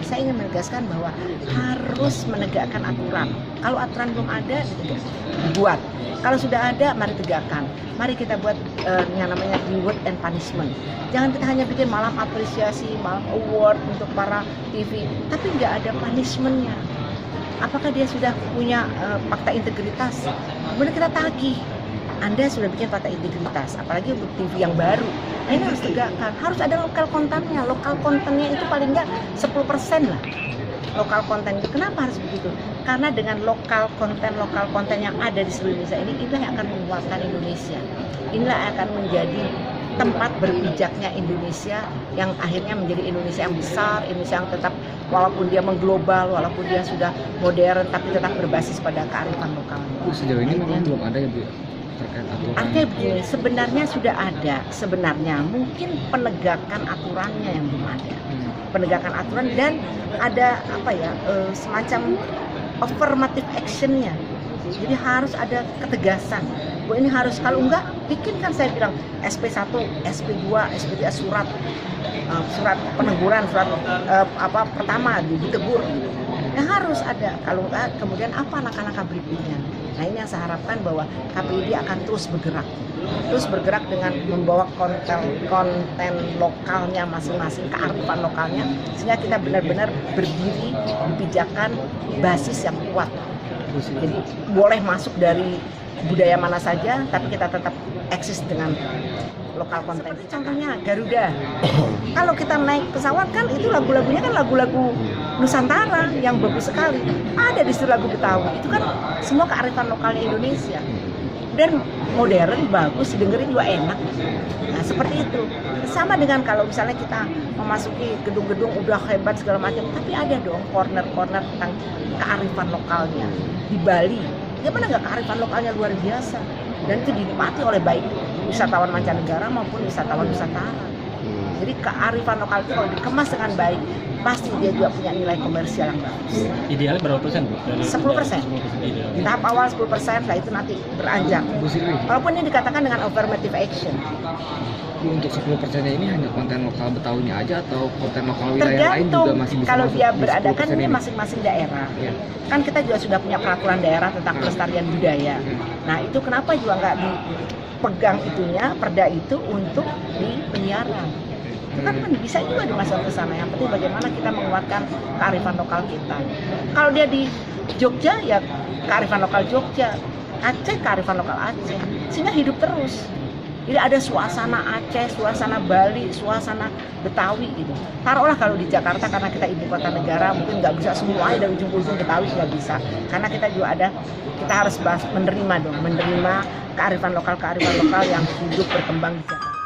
saya ingin menegaskan bahwa harus menegakkan aturan. Kalau aturan belum ada, dibuat. Kalau sudah ada, mari tegakkan. Mari kita buat yang namanya reward and punishment. Jangan kita hanya bikin malam apresiasi, malam award untuk para TV, tapi nggak ada punishmentnya. Apakah dia sudah punya fakta integritas? Kemudian kita tagih. Anda sudah bikin fakta integritas, apalagi untuk TV yang baru. Nah, ini harus tegakkan. Harus ada lokal kontennya. Lokal kontennya itu paling nggak 10% lah. Lokal konten itu kenapa harus begitu? Karena dengan lokal konten yang ada di seluruh Indonesia ini, inilah yang akan menguatkan Indonesia. Inilah yang akan menjadi tempat berpijaknya Indonesia yang akhirnya menjadi Indonesia yang besar, Indonesia yang tetap walaupun dia mengglobal, walaupun dia sudah modern, tapi tetap berbasis pada kearifan lokal. Sejauh ini memang belum ada ya Bu terkait aturan. Artinya begini, sebenarnya sudah ada, sebenarnya mungkin penegakan aturannya yang belum ada. Penegakan aturan dan ada semacam affirmative actionnya. Jadi harus ada ketegasan. Bu ini harus, kalau enggak bikin kan saya bilang SP1, SP2, SP3 surat peneguran, surat pertama ditegur. Yang harus ada. Kalau enggak kemudian apa langkah-langkah berikutnya. Nah ini yang saya harapkan bahwa KPID akan terus bergerak dengan membawa konten lokalnya masing-masing, kearifan lokalnya, sehingga kita benar-benar berdiri di pijakan basis yang kuat. Jadi boleh masuk dari budaya mana saja, tapi kita tetap eksis dengan lokal konten. Seperti contohnya Garuda. Kalau kita naik pesawat kan itu lagu-lagunya kan lagu-lagu Nusantara yang bagus sekali. Ada di situ lagu Betawi. Itu kan semua kearifan lokalnya Indonesia. Dan modern, bagus, didengerin juga enak. Nah seperti itu. Sama dengan kalau misalnya kita memasuki gedung-gedung udah hebat segala macam, tapi ada dong corner-corner tentang kearifan lokalnya. Di Bali, gimana nggak kearifan lokalnya luar biasa? Dan itu dinikmati oleh baik wisatawan mancanegara maupun wisatawan Nusantara. Jadi kearifan lokal itu kalau dikemas dengan baik, pasti dia juga punya nilai komersial yang bagus. Idealnya berapa persen Bu? 10%. Di tahap awal 10%, setelah itu nanti beranjak. Walaupun ini dikatakan dengan affirmative action. Untuk 10%-nya ini hanya konten lokal Betawinya aja atau konten lokal wilayah lain juga masih bisa kalau masuk dia di beradakan 10% ini masing-masing daerah. Ya. Kan kita juga sudah punya peraturan daerah tentang pelestarian budaya. Nah itu kenapa juga nggak dipegang itunya, perda itu untuk di penyiaran. Itu kan bisa juga dimasukkan ke sana. Yang penting bagaimana kita menguatkan kearifan lokal kita. Kalau dia di Jogja ya kearifan lokal Jogja, Aceh kearifan lokal Aceh, sehingga hidup terus. Jadi ada suasana Aceh, suasana Bali, suasana Betawi gitu. Taruhlah kalau di Jakarta karena kita ibu kota negara mungkin nggak bisa semuanya dari ujung ke ujung Betawi nggak bisa. Karena kita juga ada, kita harus menerima kearifan lokal yang hidup berkembang di Jakarta.